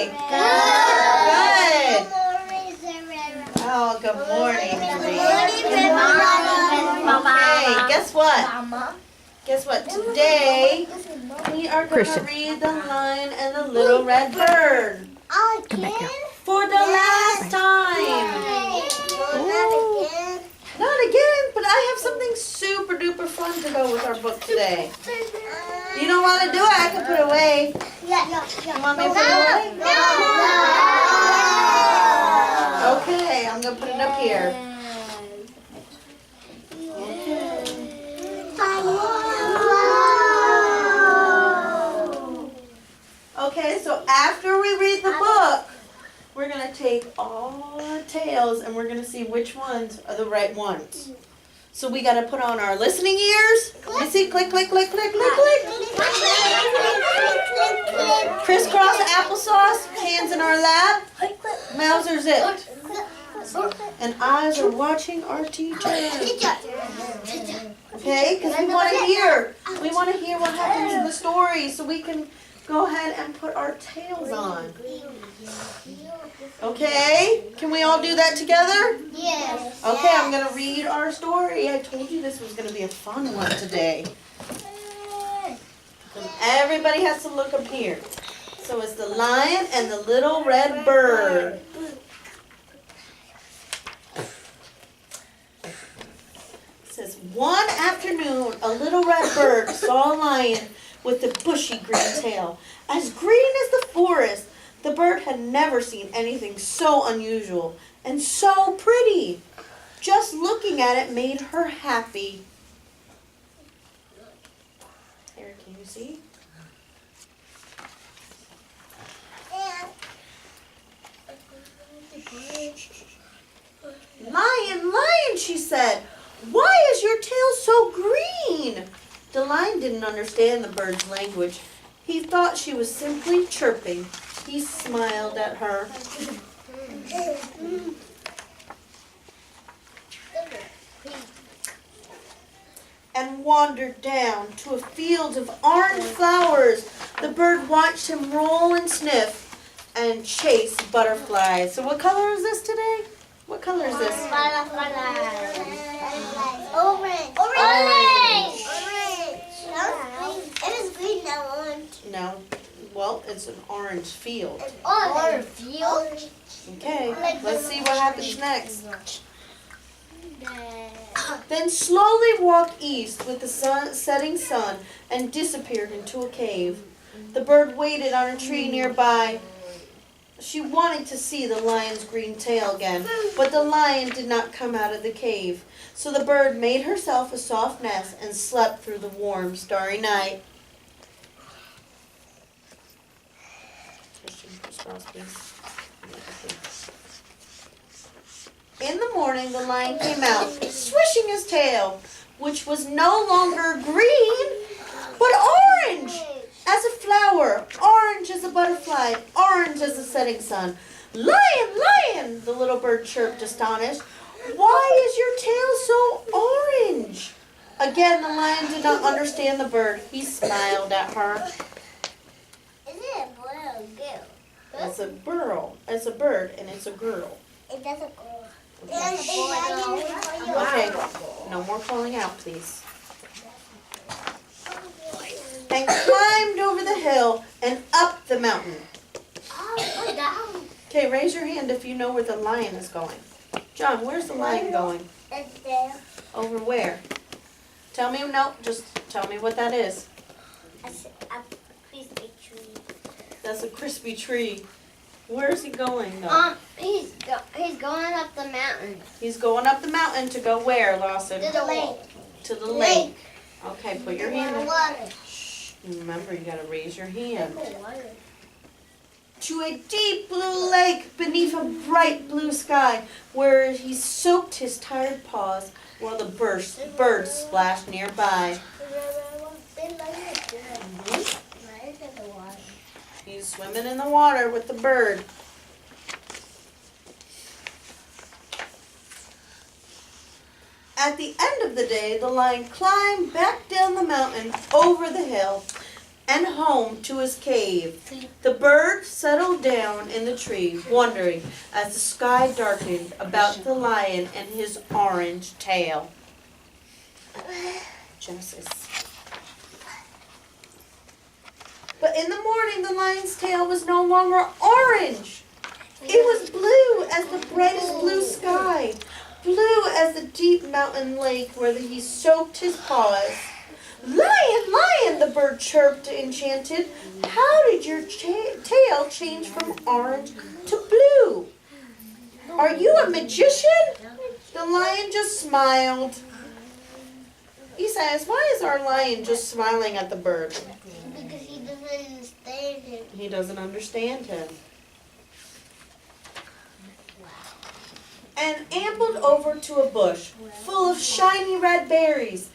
doing? Good. Oh, good morning, Marie. Okay, guess what? Guess what? Today we are going to read The Lion and the Little Red Bird for the last time. Not again, but I have something super duper fun to go with our book today. You don't want to do it? I can put it away. You want me to put it away? Okay, I'm going to put it up here. Okay, so after we read the book, we're going to take all the tales and we're going to see which ones are the right ones. So we got to put on our listening ears. You see, click, click, click, click, click, click. Crisscross applesauce, hands in our lap, mouths are zipped. And eyes are watching our teacher. Okay, because we want to hear what happens in the story so we can go ahead and put our tails on. Okay? Can we all do that together? Yes. Okay, I'm going to read our story. I told you this was going to be a fun one today. And everybody has to look up here. So it's The Lion and the Little Red Bird. It says, one afternoon, a little red bird saw a lion with a bushy green tail. As green as the forest, the bird had never seen anything so unusual and so pretty. Just looking at it made her happy. Here, can you see? Lion, lion, she said, why is your tail so green? The lion didn't understand the bird's language. He thought she was simply chirping. He smiled at her. And wandered down to a field of orange flowers. The bird watched him roll and sniff and chase butterflies. So what color is this today? What color is this? Orange. It is green now, orange. No. Well, it's an orange field. Orange field? Okay, let's see what happens next. Then slowly walked east with the setting sun and disappeared into a cave. The bird waited on a tree nearby. She wanted to see the lion's green tail again, but the lion did not come out of the cave. So the bird made herself a soft nest and slept through the warm, starry night. In the morning, the lion came out, swishing his tail, which was no longer green, but orange as a flower, orange as a butterfly, orange as the setting sun. Lion, lion, the little bird chirped, astonished. Why is your tail so orange? Again, the lion did not understand the bird. He smiled at her. Is it a boy or a girl? It's a girl. It's a bird, and it's a girl. It does a girl. Okay, no more falling out, please. And climbed over the hill and up the mountain. Okay, raise your hand if you know where the lion is going. John, where's the lion going? It's there. Over where? Tell me, no, just tell me what that is. A crispy tree. That's a crispy tree. Where is he going, though? He's going up the mountain. He's going up the mountain to go where, Lawson? To the lake. To the lake. Okay, put your hand in. Water. Shh, remember, you gotta raise your hand. To a deep blue lake beneath a bright blue sky, where he soaked his tired paws while the birds splashed nearby. He's swimming in the water with the bird. At the end of the day, the lion climbed back down the mountain over the hill and home to his cave. The bird settled down in the tree, wondering as the sky darkened about the lion and his orange tail. Genesis. But in the morning, the lion's tail was no longer orange. It was blue as the brightest blue sky, blue as the deep mountain lake where he soaked his paws. Lion, lion, the bird chirped enchanted. How did your tail change from orange to blue? Are you a magician? The lion just smiled. He says, why is our lion just smiling at the bird? Because he doesn't understand him. He doesn't understand him. And ambled over to a bush full of shiny red berries.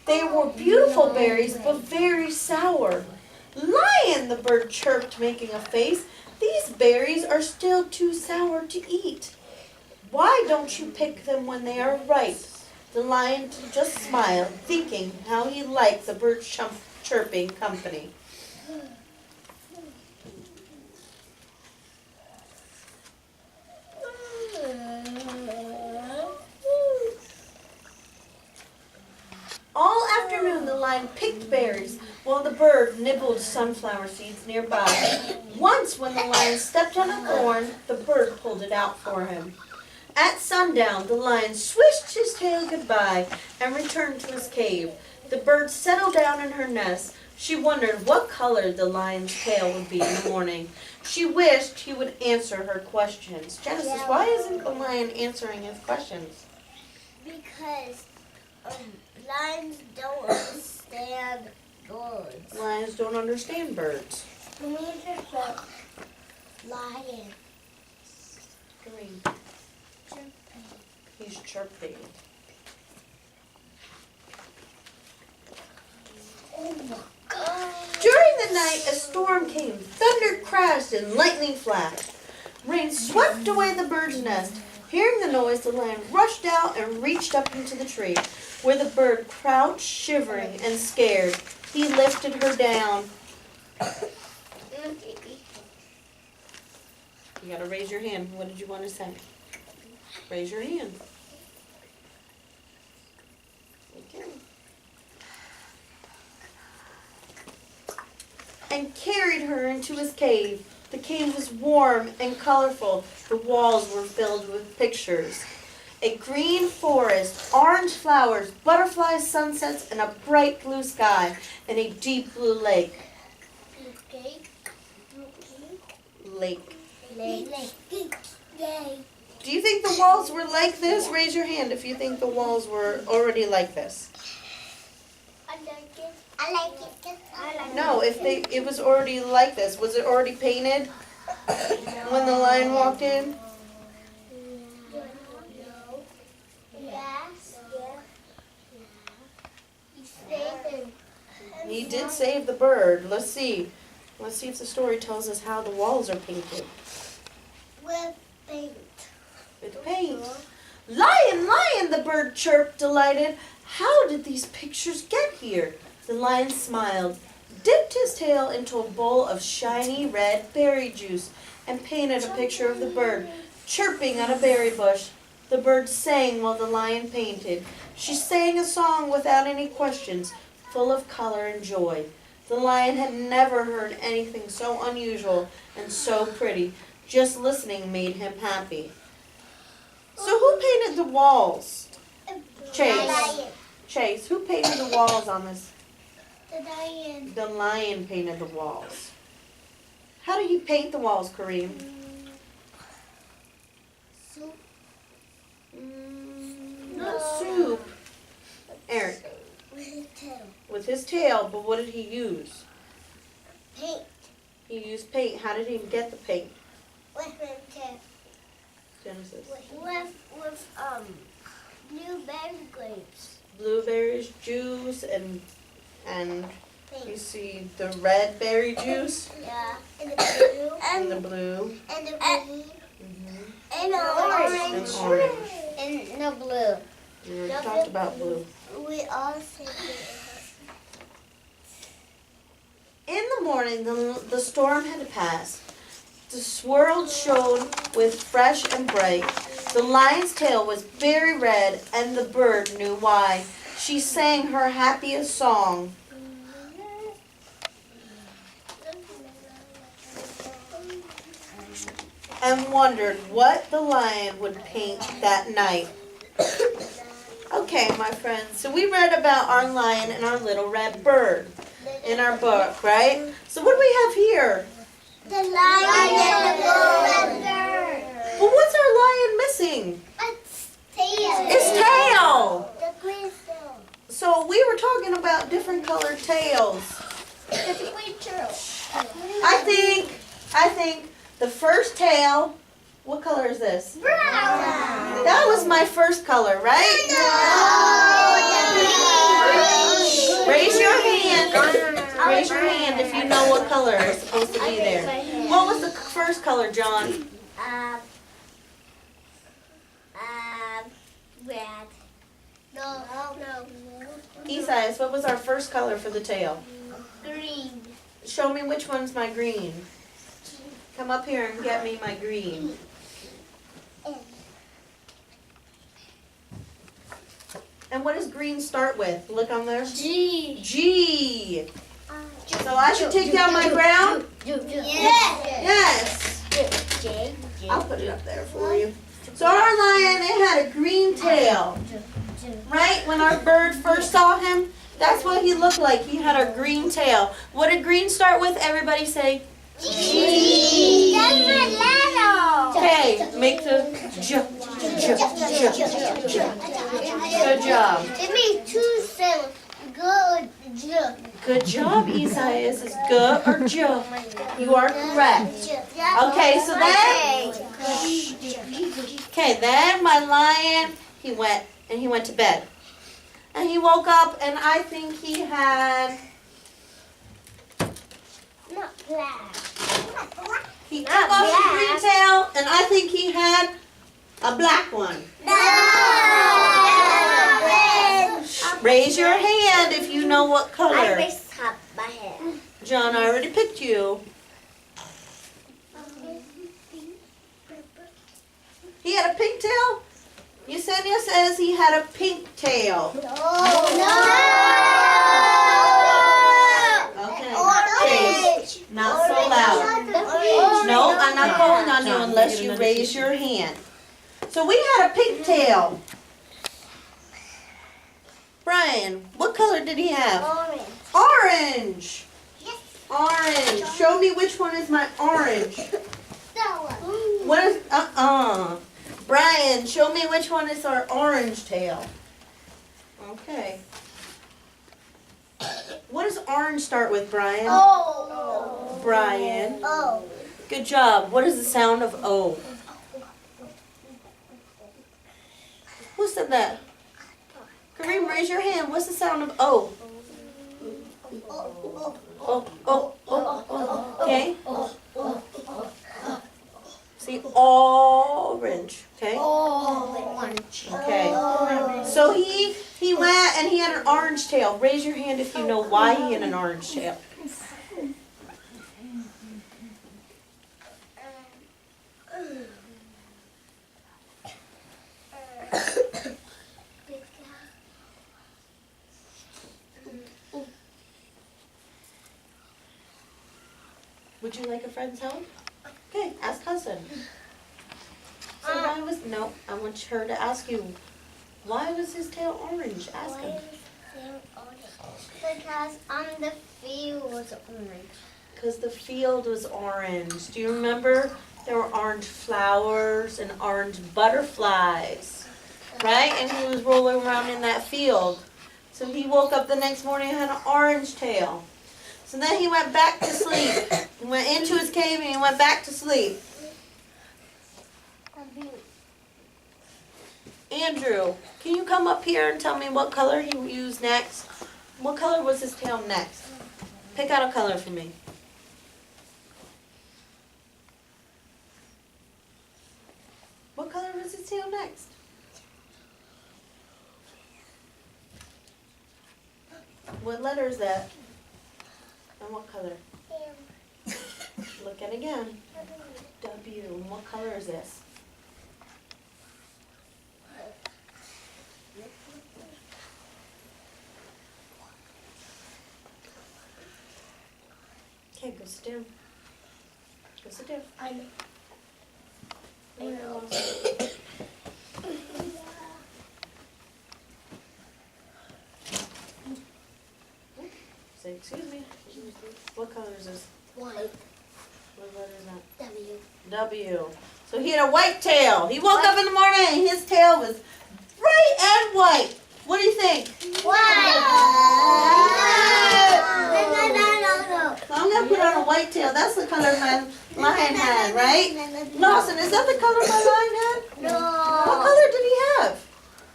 They were beautiful berries, but very sour. Lion, the bird chirped, making a face. These berries are still too sour to eat. Why don't you pick them when they are ripe? The lion just smiled, thinking how he liked the bird's chirping company. All afternoon the lion picked berries while the bird nibbled sunflower seeds nearby. Once when the lion stepped on a thorn, the bird pulled it out for him. At sundown, the lion swished his tail goodbye and returned to his cave. The bird settled down in her nest. She wondered what color the lion's tail would be in the morning. She wished he would answer her questions. Genesis, why isn't the lion answering his questions? Because lions don't understand birds. Lions don't understand birds. Lion. Green. He's chirping. Oh my God. During the night, a storm came. Thunder crashed and lightning flashed. Rain swept away the bird's nest. Hearing the noise, the lion rushed out and reached up into the tree, where the bird crouched, shivering and scared. He lifted her down. You gotta raise your hand. What did you want to say? Raise your hand. Okay. And carried her into his cave. The cave was warm and colorful. The walls were filled with pictures. A green forest, orange flowers, butterflies, sunsets, and a bright blue sky, and a deep blue lake. Lake. Do you think the walls were like this? Raise your hand if you think the walls were already like this. I like it. I like it. I like No, if it was already like this. Was it already painted when the lion walked in? Yes. He saved him. He did save the bird. Let's see. Let's see if the story tells us how the walls are painted. With paint. With paint. Lion, lion, the bird chirped, delighted. How did these pictures get here? The lion smiled, dipped his tail into a bowl of shiny red berry juice, and painted a picture of the bird chirping on a berry bush. The bird sang while the lion painted. She sang a song without any questions, full of color and joy. The lion had never heard anything so unusual and so pretty. Just listening made him happy. So who painted the walls? Chase. Chase, who painted the walls on this? The lion. The lion painted the walls. How did he paint the walls, Kareem? Soup. Not soup. Eric. With his tail. With his tail, but what did he use? Paint. He used paint. How did he get the paint? With his tail. Genesis. With blueberry grapes. Blueberries juice and you Paint. see the red berry juice Yeah. And the blue. and the blue And the green. And the and orange. orange. And the blue. We already talked about blue. We all said it. In morning, the storm had passed. The world shone with fresh and bright. The lion's tail was very red, and the bird knew why. She sang her happiest song. And wondered what the lion would paint that night. Okay, my friends, so we read about our lion and our little red bird in our book, right? So what do we have here? The lion and the bird. Well, what's our lion missing? It's tail. Its tail. The green tail. So we were talking about different colored tails. It's green tail. I think the first tail, what color is this? Brown. That was my first color, right? No. Raise your hand. Raise your hand if you know what color is supposed to be there. What was the first color, John? Red. No. Esaias, what was our first color for the tail? Green. Show me which one's my green. Come up here and get me my green. And what does green start with? Look on there. G. G. So I should take down my brown? Yes. J. I'll put it up there for you. So our lion, it had a green tail. Right? When our bird first saw him, that's what he looked like. He had a green tail. What did green start with? Everybody say G. That's my letter. Okay, make the J. Good job. It means 2 7. Good. Good job, Esaias. Is good or J? You are correct. Okay, so then my lion, he went to bed. And he woke up and I think he had, Not black. he took off his green tail and I think he had a black one. Raise your hand if you know what I color. raised up my hand. John, I already picked you. He had a pink tail? Yesenia says he had a pink tail. No. Okay. Orange. Not so loud. No, I'm not calling on you unless you raise your hand. So we had a pink tail. Brian, what color did he have? Orange. Orange. Yes. Orange. Show me which one is my orange. That one. What is, Brian, show me which one is our orange tail. Okay. What does orange start with, Brian? Oh. Brian. Oh. Good job. What is the sound of O? Who said that? Kareem, raise your hand. What's the sound of O? Oh. Okay. See, orange. Okay. Orange. Okay. So he went and he had an orange tail. Raise your hand if you know why he had an orange tail. Would you like a friend's help? Okay, ask cousin. So why was, no, I want her to ask you, why was his tail orange? Ask him. Because on the field was orange. Because the field was orange. Do you remember? There were orange flowers and orange butterflies, right? And he was rolling around in that field. So he woke up the next morning and had an orange tail. So then he went back to sleep. He went into his cave and he went back to sleep. Andrew, can you come up here and tell me what color he used next? What color was his tail next? Pick out a color for me. What color was his tail next? What letter is that? And what color? Look at it again. W. And what color is this? Okay, go sit down. Go sit down. I know. Say, excuse me. What color is this? White. What letter is that? W. W. So he had a white tail. He woke up in the morning and his tail was bright and white. What do you think? White. No. So I'm going to put on a white tail. That's the color my lion had, right? Lawson, is that the color my lion had? No. What color did he have?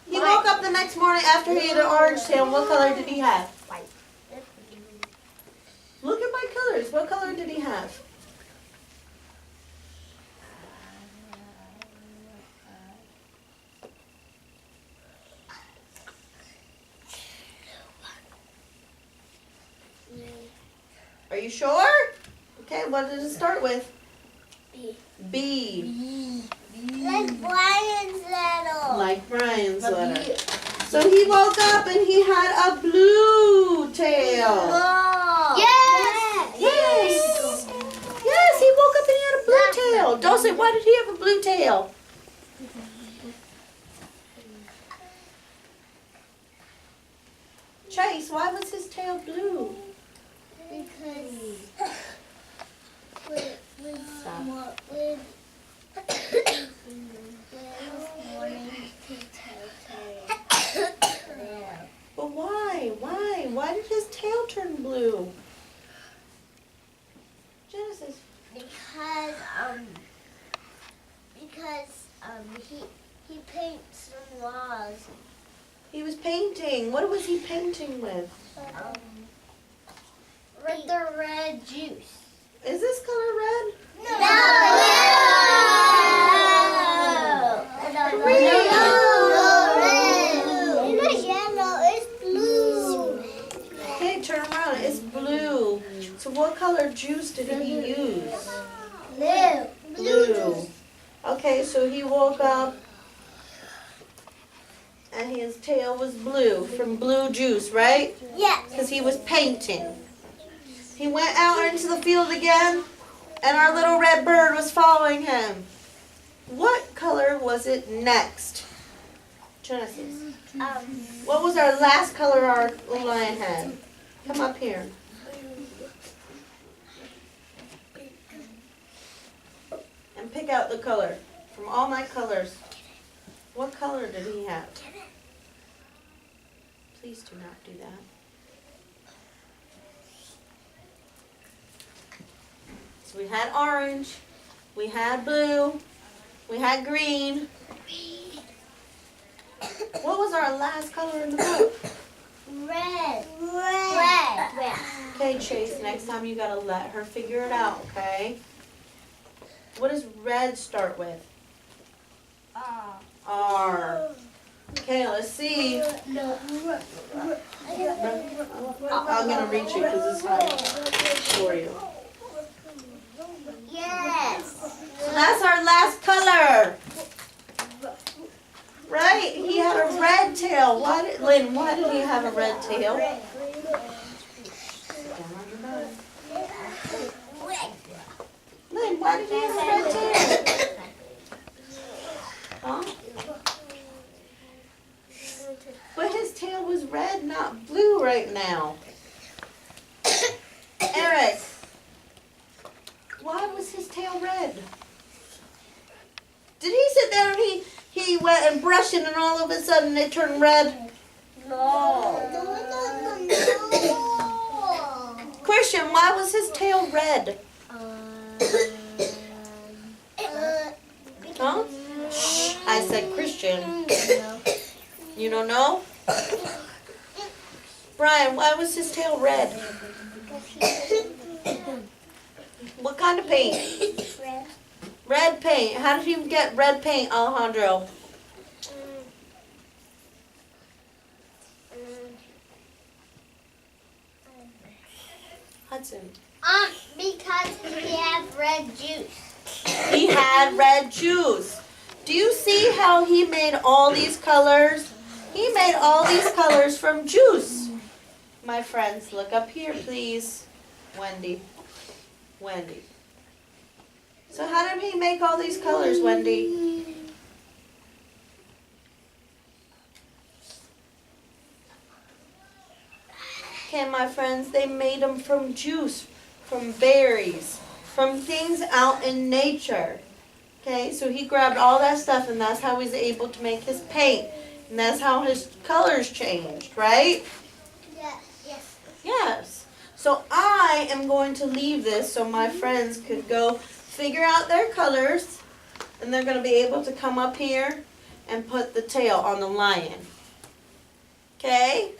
He woke up the next morning after he had an orange tail. What color did he have? White. Look at my colors. What color did he have? Are you sure? Okay, what did it start with? B. B. Like Brian's letter. Like Brian's letter. So he woke up and he had a blue tail. No. Yes. Yes, he woke up and he had a blue tail. Dulce, why did he have a blue tail? Chase, why was his tail blue? Because Stop. when morning But why? Why did his tail turn blue? Genesis. because he paints some walls. He was painting. What was he painting with? With the red juice. Is this color red? No. Green. It's not yellow. It's blue. Okay, turn around. It's blue. So what color juice did he use? Blue. Okay, so he woke up and his tail was blue from blue juice, right? Yes. Because he was painting. He went out into the field again, and our little red bird was following him. What color was it next? Genesis. What was our last color our little lion had? Come up here. And pick out the color from all my colors. What color did he have? Please do not do that. So we had orange, we had blue, we had green. What was our last color in the book? Red. Okay, Chase, next time you gotta let her figure it out, okay? What does red start with? R. Okay, let's see. I'm gonna reach you because it's hard for you. Yes. So that's our last color. Right? He had a red tail. Lynn, why did he have a red tail? Lynn, why did he have a red tail? Huh? But his tail was red, not blue right now. Eric, why was his tail red? Did he sit there and he went and brushed it and all of a sudden it turned red? No. Christian, why was his tail red? Huh? Shh, I said Christian. You don't know? Brian, why was his tail red? What kind of paint? Red paint. How did you get red paint, Alejandro? Hudson, Because we have red juice. He had red juice. Do you see how he made all these colors? He made all these colors from juice. My friends, look up here, please. Wendy. Wendy. So how did he make all these colors, Wendy? Okay, my friends, they made them from juice, from berries, from things out in nature. Okay, so he grabbed all that stuff, and that's how he's able to make his paint. And that's how his colors changed, right? Yes. Yes. So I am going to leave this so my friends could go figure out their colors, and they're going to be able to come up here and put the tail on the lion. Okay?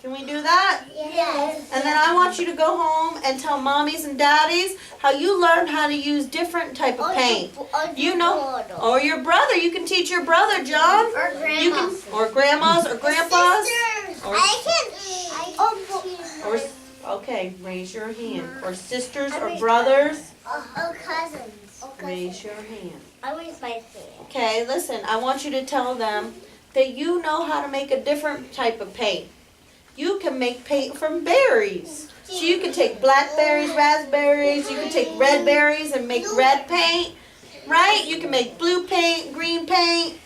Can we do that? Yes. And then I want you to go home and tell mommies and daddies how you learned how to use different type of paint. You know, or your brother. You can teach your brother, John. Or You can, grandmas. or grandmas or grandpas. Or, Or okay, raise your hand. Or sisters or brothers. cousins. Raise your hand. I raise my hand. Okay, listen, I want you to tell them that you know how to make a different type of paint. You can make paint from berries. So you can take blackberries, raspberries, you can take red berries and make red paint, right? You can make blue paint, green paint.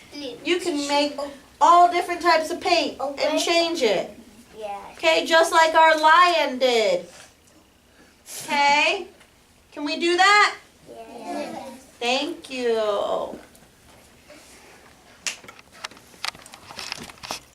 You can make all different types of paint and change it. Yeah. Okay, just like our lion did. Okay? Can we do that? Yes. Thank you.